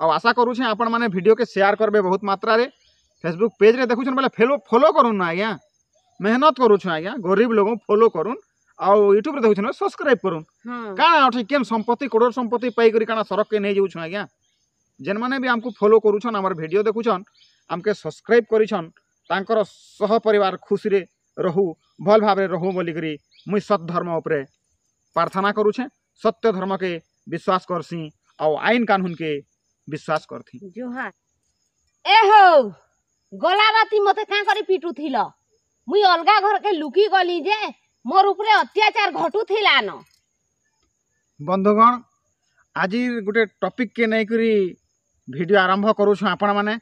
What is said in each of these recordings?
और आशा करूँ आपण मैंने वीडियो के शेयर करबे बहुत मात्रा रे फेसबुक पेज रे देखुछन बोले फॉलो करूँ ना आज्ञा मेहनत करूँ आज्ञा गरीब लोग फॉलो करूँ आउ यूट्यूब रे देखुछन सब्सक्राइब करूँ काଣା अछि केन संपत्ति करोड़ संपत्ति पाई करी काଣା सरक के नहीं जाउछ आज्ञा जेन माने भी हमको फॉलो करूछन हमर वीडियो देखुछन हमके सब्सक्राइब करिछन तांकर सह परिवार खुशी रे रहू भल भाव रे रहू बोली करी मुई सत धर्म उपरे प्रार्थना करूछे सत्य धर्म के विश्वास करसी और आईन कानून के विश्वास करथी जोहार ए हो गला राती मते का करी पिटू थिल मुई अलगा घर के लुकी गली जे मोर उपरे अत्याचार घटू थिला न बंधुगण आज गोटे टॉपिक के नहीं करी वीडियो आरंभ करूँ आपण माने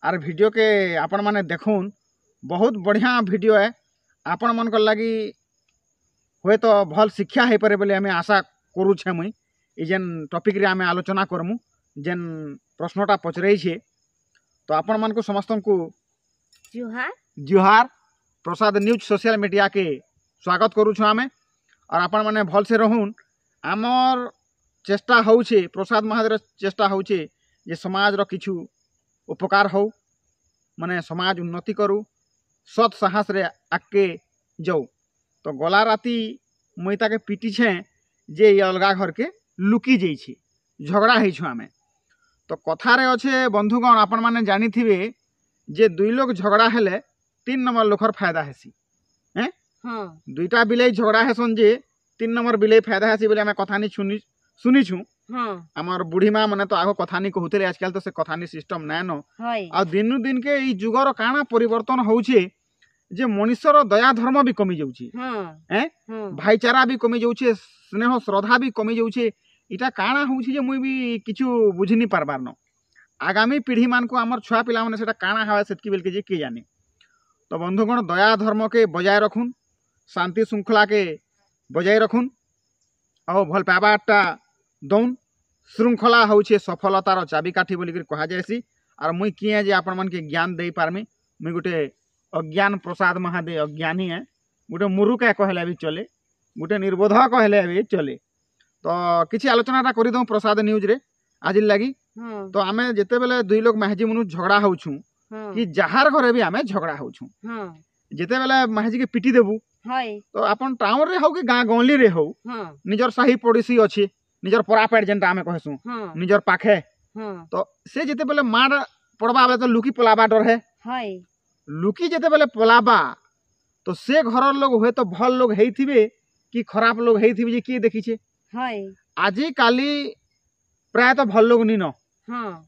आर वीडियो के आपण माने देखून बहुत बढ़िया वीडियो है आपण मन को लगी हुए तो भल शिक्षा है पारे बोले हमें आशा करूछे मुई ई जेन टॉपिक रे हमें आलोचना करमु जेन प्रश्नटा पचरई छे तो आपण मन को समस्त को जोहार जोहार प्रसाद न्यूज सोशल मीडिया के स्वागत करूछु हमें और आपण माने भल से रहून आमर चेष्टा होउछे प्रसाद महादेव चेष्टा होउछे जे समाज रो किछु उपकार हो माने समाज उन्नति करू सत साहस रे आके जाऊ तो गला राती मुई ताके पिटी छे जे ये अलगा घर के लुकी जाई छे झगड़ा है छु आमे तो कथा रे अच्छे बंधुगण आपण माने जानी थिबे जे दुई लोग झगड़ा हेले 3 नंबर लोखर फायदा हेसी हैं दुईटा बिले झगड़ा हेसन जे 3 नंबर बिले फायदा हेसी बोले हमें कथा नहीं सुनी छु आमर बुढ़ी माँ मने तो आगो कथानी कहते आजकल तो से कथानी सिस्टम नाय न आ दिनु दिन के ई जुगर काना परिवर्तन होउछे जे मनुष्यर दया धर्म भी कमी जाउछी हैं भाईचारा भी कमी जाउछे स्नेह श्रद्धा भी कमी जाउछे इटा काना होउछी जे मुई भी किछु बुझनी पारबार न आगामी पीढ़ी मान को आमर छुआ पिला माने सेटा काना हवा सेतकी बेल के जे के जाने तो बंधुगण दया धर्म के बजाय रखुन शांति श्रृंखला के बजाय रखुन और भल पाबाटा दौन श्रृंखला होउछे सफलतार चाबिकाठी बोली कहा जायसी और मुई किए जे आपण मन के ज्ञान दे पारमी मुई गोटे अज्ञान प्रसाद महादे अज्ञानी है गोटे मुरुका कहले भी चले गोटे निर्बोध कहले भी चले तो किसी आलोचना कर दो प्रसाद न्यूज रे आज लगी तो आमे जेते बेले दुई लोग महजी मनु झगड़ा होउछु कि जहार घरे भी आमे झगड़ा होउछु जेते बेले महजी के पिटी देबू तो अपन टाउन रे हो कि गाँ गौली रे हो निजर साही पड़ोसी अच्छी निजर परापेट जेनटा आमे कहसु निजर पाखे तो से जेते बेले मार पड़बा बेले तो लुकी पलाबा डर है लुकी जेते बेले पलाबा तो से घर लोग हुए तो भल लोग हेइथिबे कि खराब लोग हेइथिबे जे की देखी छे आजी काली प्राय तो भल लोग नी न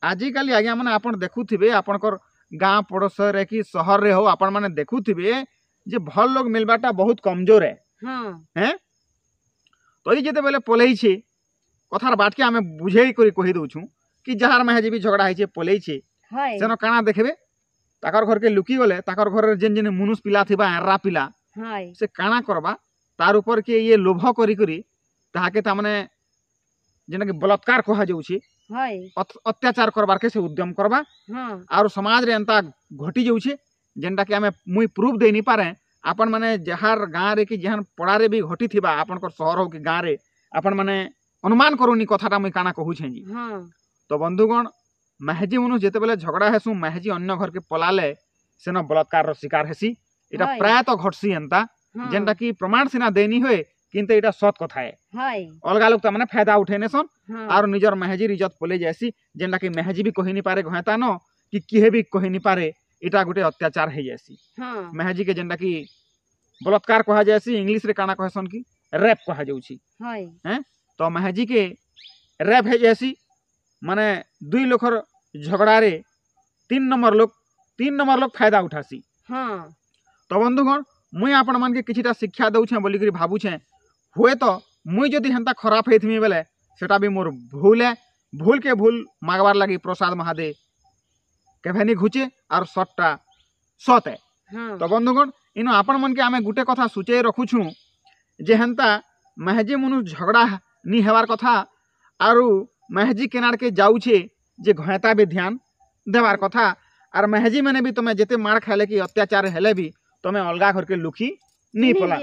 आजी काली आज्ञा माने आपण देखुथिबे आपनकर गाँ पड़ोस रे कि शहर रे हो आपण माने देखुथिबे जे भल लोग मिलबाटा बहुत कमजोर है हैं तो ई जेते बेले पलई छे कथार बाटके आमे बुझेई करी कहि दउछु कि जहार महजी भी झगड़ा है पलई छे सेनो काना देखबे ताकर घर के लुकी गले ताकर घर जेन जेन मुनुस पिला थिबा एर्रा पिला से काना करबा तार ऊपर के ये लोभ करी करी ताहाके ता माने जेना कि बलात्कार कहा जाउछी अत्याचार करबार के से उद्यम करबा और समाज रे एंता घटी जाउछी जेनटा कि आमे मुई प्रूफ दे नी पारे आपन माने जहार गाँ रे कि जहान पड़ा रे भी घटी थिबा आपन को शहर हो कि गाँ रे आपन माने अनुमान करूनी कथाटा मुई काना कहू छे जी तो बंधुगण महजी मनु जेते बेले झगड़ा हेसु महजी अन्य घर के पलाले सेनो बलात्कार रो शिकार हेसी एटा प्राय तो घटसी एंता जेनटा कि प्रमाण सिना देनी होए किंतु एटा सत कथा है अलगा लोग त माने फायदा उठेने सन और निजर महजी इज्जत पले जायसी जेनटा कि महजी भी कहि नी पारे घयता न कि किहे भी कहि नी पारे एटा गोटे अत्याचार हे जायसी महजी के जेनटा कि बलात्कार कहा जायसी इंग्लिश रे काना कहसन कि रेप कहा जाउची हैं तो महजी के रेप हे जायसी माने दुई लोखर झगड़ा रे 3 नंबर लोग फायदा उठासी तो बंधुगण मुई आपण मान के किछिटा शिक्षा दउछे बोली करी भाबुछे हुए तो मुई जदि हेंता खराब हेथमी बेले सेटा भी मोर भूल है भूल के भूल मागवार लगी प्रसाद महादे केभेनी घुचे और सट्टा सत है तो बंधुगण इनो आपण मन के आमे गुटे कथा सूचे रखुछु जे हेंता महजी मनु झगड़ा नी हेवार कथा आरु महजी केनार के जाउछे जे घयता भी ध्यान देवार कथा और महजी मैंने भी तुम्हें जेते मार खाले कि अत्याचार हेले भी तुम्हें अलगा घर के लुखी नी पला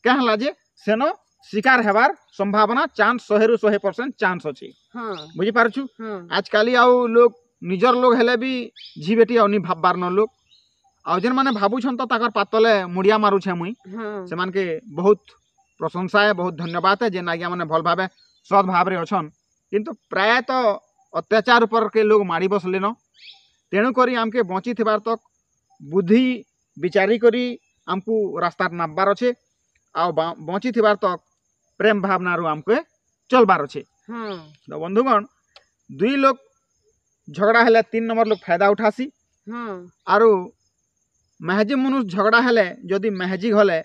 कहला जे सेनो शिकार हेबार संभावना चांस 100 रु 100% चांस अछि हाँ बुझी पारछु हाँ आजकल आउ लोग निजर लोग हेले भी झी बेटी अनी भाबबार न लोग आउ जेन माने भाबुछन तो ताकर पातले मुड़िया मारुछे मुई हाँ से मान के बहुत प्रशंसा है बहुत धन्यवाद है जेन आज्ञा माने भल भाबे सद भाव रे अछन किंतु प्राय तो अत्याचार ऊपर के लोग मारी बसले न तेणु करी आमके बची थिबार तक बुद्धि विचारी करी आमको रास्ता नाबबार अच्छे आ बची थिबार तक प्रेम भावना रू आमके चलबार अच्छे हाँ तो बंधुगण दुई लोग झगड़ा हेले 3 नंबर लोग फायदा उठासी हाँ आरु मेहजी मनुष्य झगड़ा हेले जदि मेहजी गले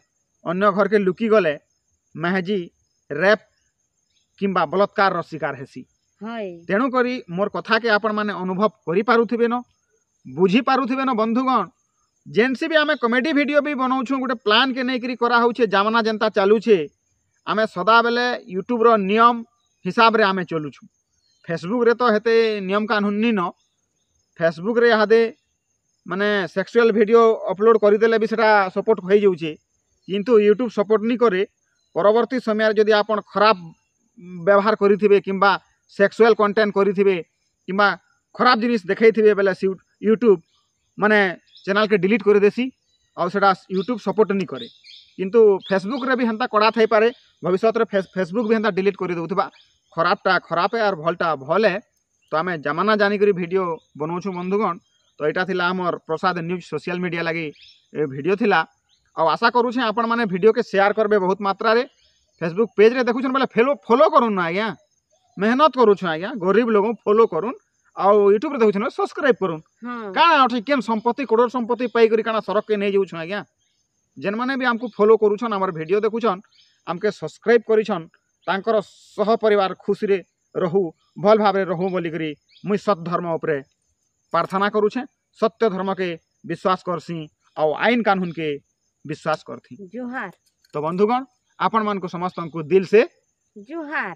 अन्य घर के लुकी गले मेहजी रेप किंबा बलात्कार शिकार हेसी हाय तेणु करी मोर कथा के आपण माने अनुभव करि पारुथिबे न बुझी पारुथिबे न बंधुगण जेनसी भी आमे कॉमेडी वीडियो भी बनाउछु गोटे प्लान के नै करी करा होउछे जामना जनता चालुछे आमे सदा बेले यूट्यूब रो नियम हिसाब रे आमे चलुछु फेसबुक रे तो हेते नियम कानून नी न फेसबुक रे हादे माने सेक्सुअल वीडियो अपलोड करि देले भी सेटा सपोर्ट होई जाउछे किंतु यूट्यूब सपोर्ट नी करे परवर्ती समय जदि आपण खराब व्यवहार करिथिबे किंबा सेक्सुअल कंटेंट करिथिबे किंबा खराब जिनिस देखैथिबे बेले यूट्यूब माने चैनल के डिलीट कर देसी और सेटा यूट्यूब सपोर्ट नहीं करे किंतु फेसबुक रे भी हेंता कड़ा थाई पारे भविष्य रे फेसबुक भी हेंता डिलीट कर देउथबा खराबटा खराब है और भलटा भल है तो आमे जमाना जानी करी वीडियो बनाउछु बंधुगण तो यहाँ थिला हमर प्रसाद न्यूज सोशल मीडिया लगी वीडियो थिला और आशा करूछे आपण माने वीडियो के शेयर करबे बहुत मात्रा रे फेसबुक पेज रे देखुछन बोले फॉलो करूँ ना आज्ञा मेहनत करूछु आज्ञा गरीब लोग फॉलो करूँ आउ यूट्यूब रे देखुछन सब्सक्राइब करूँ हाँ काଣା अछि केन संपत्ति करोड़ संपत्ति पाई करी काଣା सरक के नहीं जाउछु आज्ञा जेन माने भी हमको फॉलो करूछन हमर वीडियो देखुछन हमके सब्सक्राइब करिछन तांकर सह परिवार खुशी रे रहू भल भाव रे रहू बोली करी मुई सत धर्म उपरे प्रार्थना करूछे सत्य धर्म के विश्वास करसी और आईन कानून के विश्वास करथी जोहार तो बंधुगण आपण मान को समस्त को दिल से जोहार।